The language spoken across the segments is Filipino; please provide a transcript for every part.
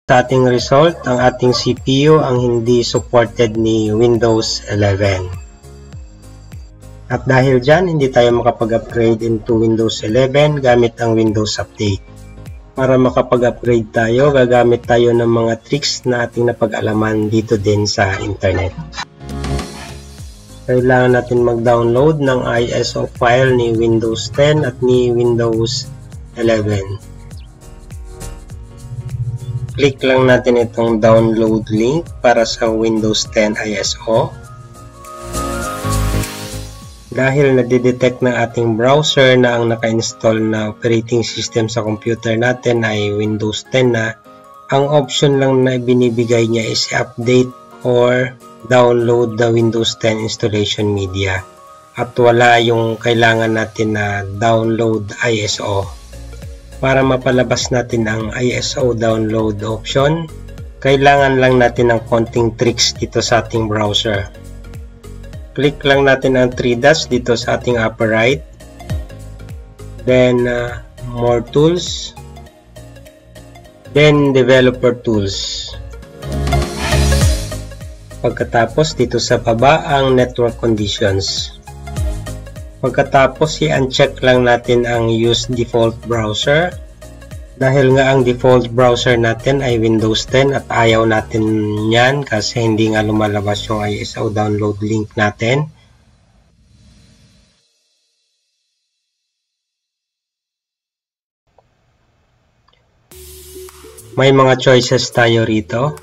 Sa ating result, ang ating CPU ang hindi supported ni Windows 11. At dahil dyan, hindi tayo makapag-upgrade into Windows 11 gamit ang Windows Update. Para makapag-upgrade tayo, gagamit tayo ng mga tricks na ating napag-alaman dito din sa internet. Kailangan natin mag-download ng ISO file ni Windows 10 at ni Windows 11. Click lang natin itong download link para sa Windows 10 ISO. Dahil nadidetect ng ating browser na ang naka-install na operating system sa computer natin ay Windows 10 na, ang option lang na binibigay niya is update or download the Windows 10 installation media. At wala yung kailangan natin na download ISO. Para mapalabas natin ang ISO download option, kailangan lang natin ng konting tricks dito sa ating browser. Click lang natin ang 3 dots dito sa ating upper right. Then, more tools. Then, developer tools. Pagkatapos, dito sa baba ang network conditions. Pagkatapos, i-uncheck lang natin ang use default browser. Dahil nga ang default browser natin ay Windows 10 at ayaw natin yan kasi hindi nga lumalabas yung ISO download link natin. May mga choices tayo rito.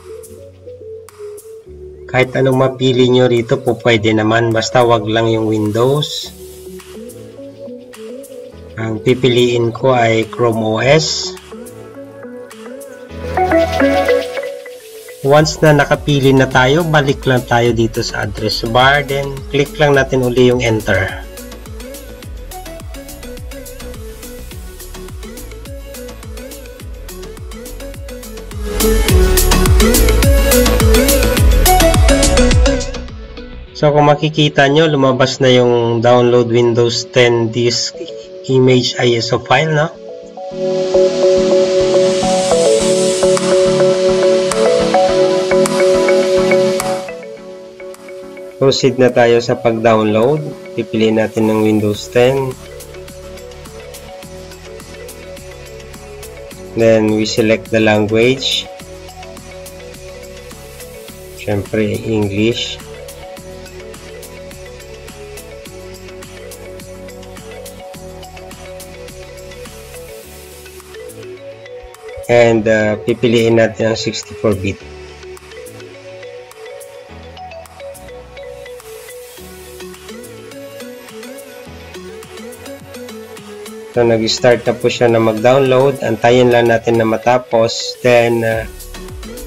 Kahit anong mapili nyo rito po pwede naman, basta wag lang yung Windows. Ang pipiliin ko ay Chrome OS. Once na nakapili na tayo, balik lang tayo dito sa address bar. Then, click lang natin uli yung enter. So, kung makikita nyo, lumabas na yung download Windows 10 disk image ISO file, no? Proceed na tayo sa pag-download. Pipiliin natin ng Windows 10. Then, we select the language. Siyempre, English. And pipiliin natin ang 64-bit. So, nag-start na po siya na mag-download. Antayin lang natin na matapos. Then,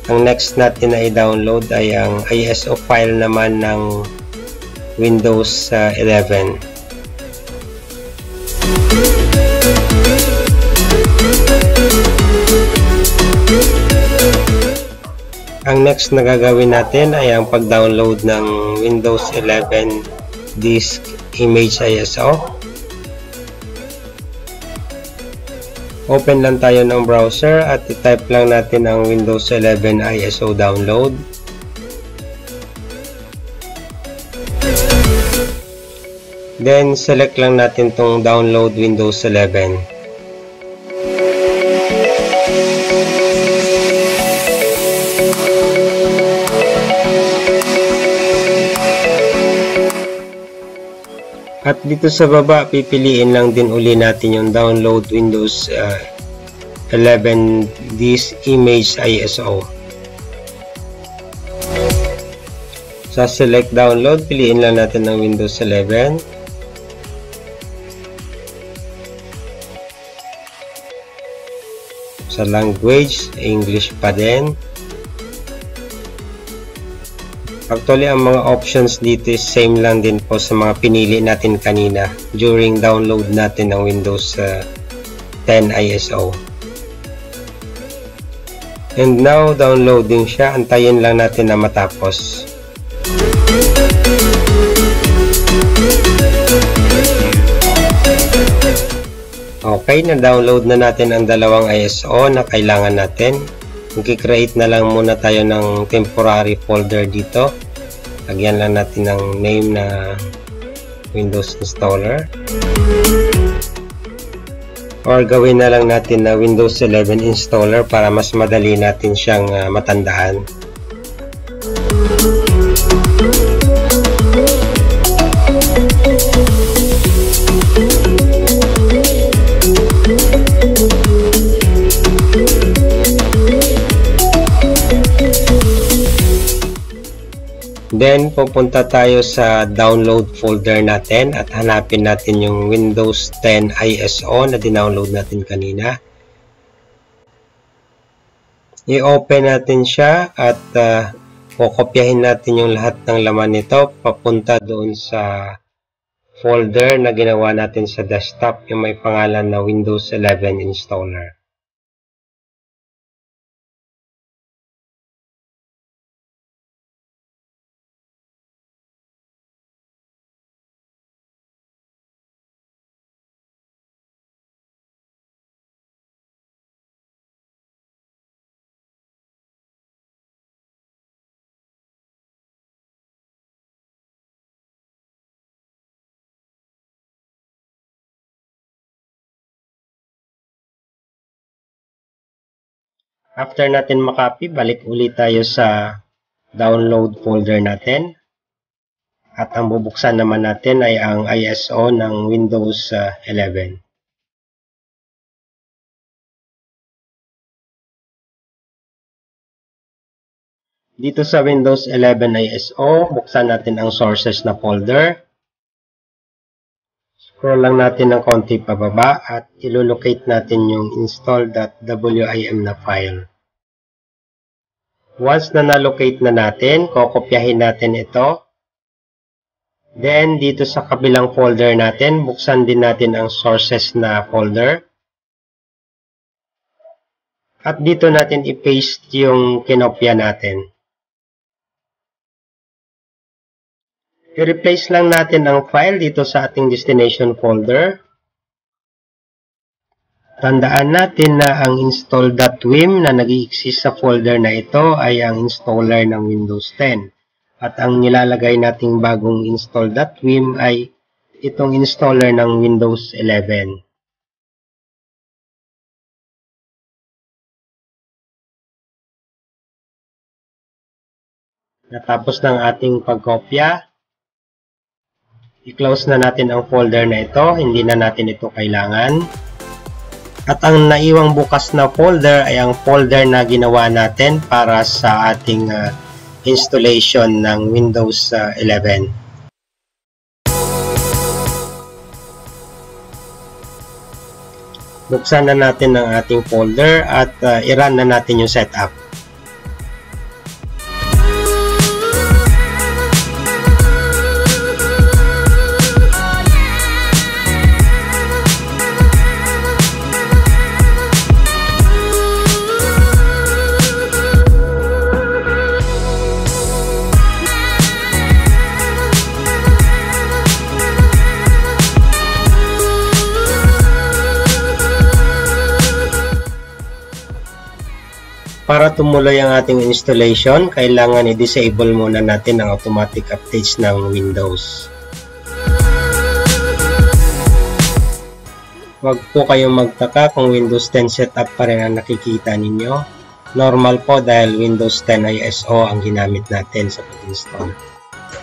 ang next natin na i-download ay ang ISO file naman ng Windows 11. Ang next na gagawin natin ay ang pag-download ng Windows 11 disk image ISO. Open lang tayo ng browser at i-type lang natin ang Windows 11 ISO download. Then, select lang natin tong download Windows 11. At dito sa baba, pipiliin lang din uli natin yung download Windows 11 disk image ISO. Sa select download, piliin lang natin ng Windows 11. Sa language, English pa din. Actually, ang mga options dito is same lang din po sa mga pinili natin kanina during download natin ng Windows 10 ISO. And now, downloading siya. Antayin lang natin na matapos. Okay, na-download na natin ang dalawang ISO na kailangan natin. Mag-create na lang muna tayo ng temporary folder dito. Lagyan lang natin ng name na Windows Installer. Or gawin na lang natin na Windows 11 Installer para mas madali natin siyang matandaan. Then, pupunta tayo sa download folder natin at hanapin natin yung Windows 10 ISO na dinownload natin kanina. I-open natin siya at kukopyahin natin yung lahat ng laman nito papunta doon sa folder na ginawa natin sa desktop, yung may pangalan na Windows 11 Installer. After natin makopy, balik ulit tayo sa download folder natin. At ang bubuksan naman natin ay ang ISO ng Windows 11. Dito sa Windows 11 ISO, buksan natin ang sources na folder. Scroll lang natin ng konti pababa at ilolocate natin yung install.wim na file. Once na na-locate na natin, kokopyahin natin ito. Then, dito sa kabilang folder natin, buksan din natin ang sources na folder. At dito natin i-paste yung kinopya natin. I-replace lang natin ang file dito sa ating destination folder. Tandaan natin na ang install.wim na nag-i-exist sa folder na ito ay ang installer ng Windows 10. At ang nilalagay nating bagong install.wim ay itong installer ng Windows 11. Natapos ng ating pagkopya, i-close na natin ang folder na ito, hindi na natin ito kailangan. At ang naiwang bukas na folder ay ang folder na ginawa natin para sa ating installation ng Windows 11. Buksan na natin ang ating folder at i-run na natin yung setup. Para tumuloy ang ating installation, kailangan i-disable muna natin ang automatic updates ng Windows. Huwag po kayong magtaka kung Windows 10 setup pa rin ang nakikita ninyo. Normal po dahil Windows 10 ISO ang ginamit natin sa pag-install.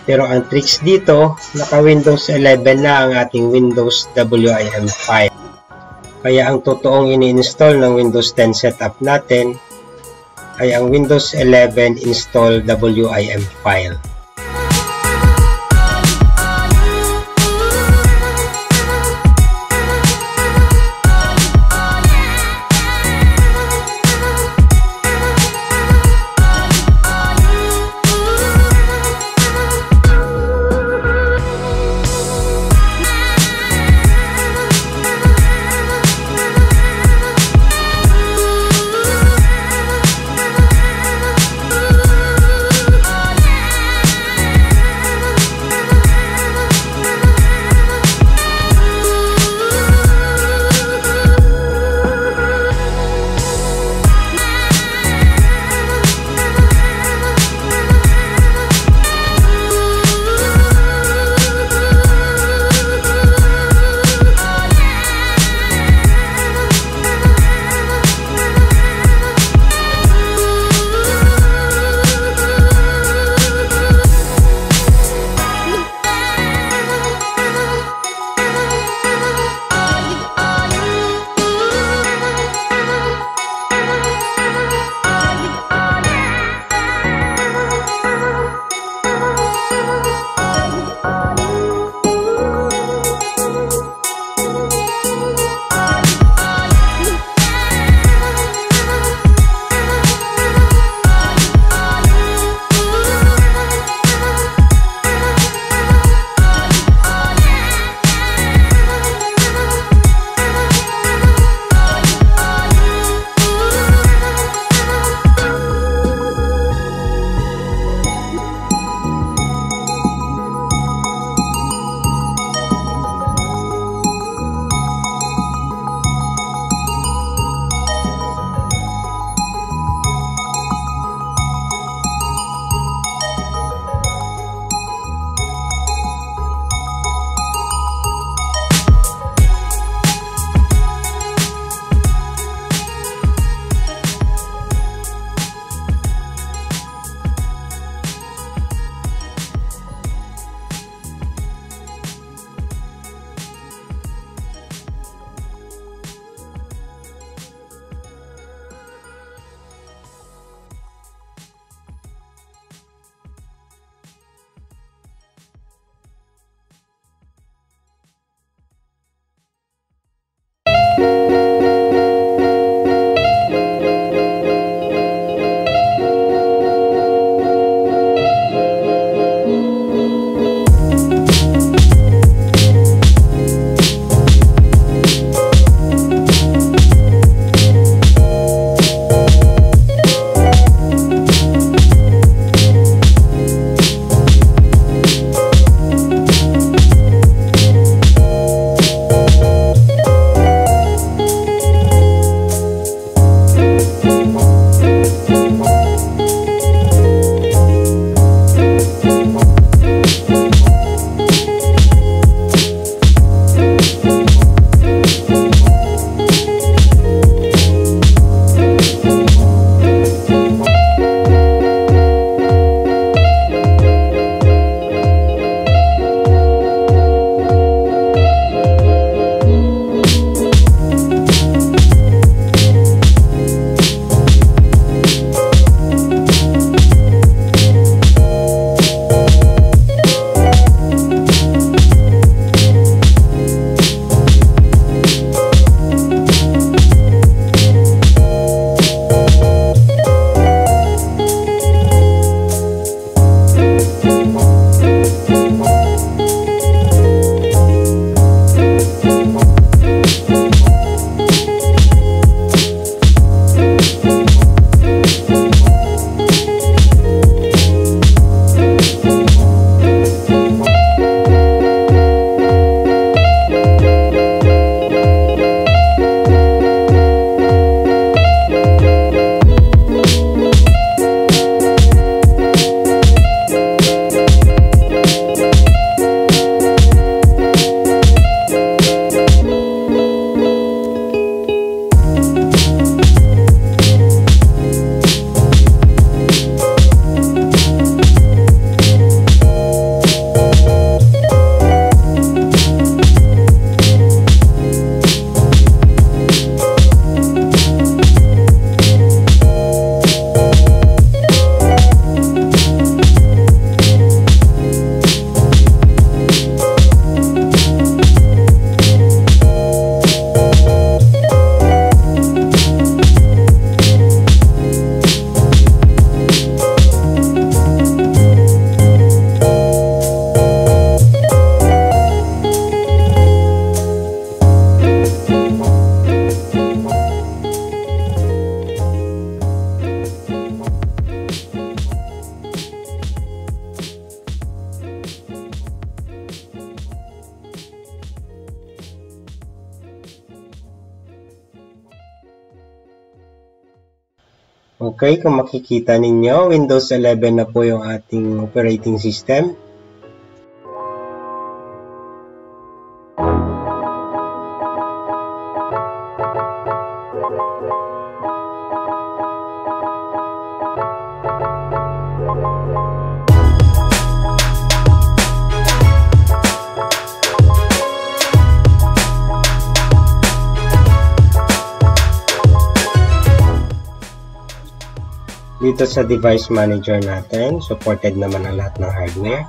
Pero ang tricks dito, naka-Windows 11 na ang ating Windows WIM file. Kaya ang totoong ini-install ng Windows 10 setup natin ay ang Windows 11 install WIM file. Okay, kung makikita ninyo, Windows 11 na po yung ating operating system. Dito sa device manager natin, supported naman ang lahat ng hardware.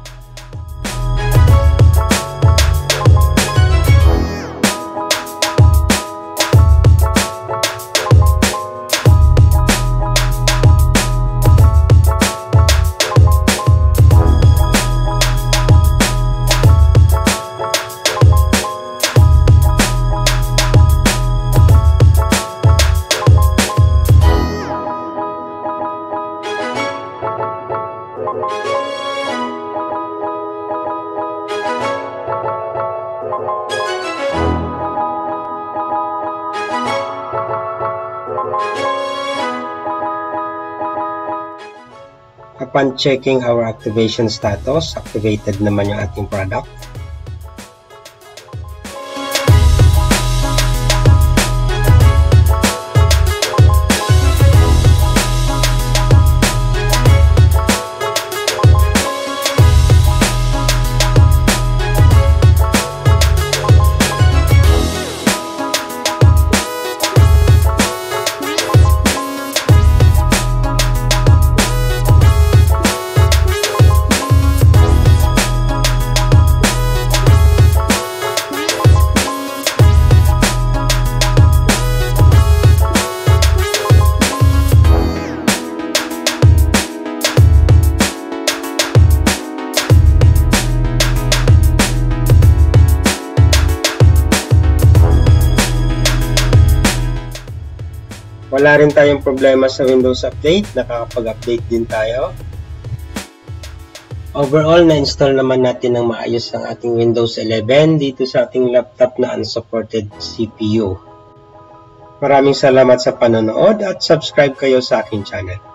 Upon checking our activation status, activated naman yung ating product. Wala rin tayong problema sa Windows Update, nakakapag-update din tayo. Overall, na-install naman natin ng maayos ang ating Windows 11 dito sa ating laptop na unsupported CPU. Maraming salamat sa panonood at subscribe kayo sa aking channel.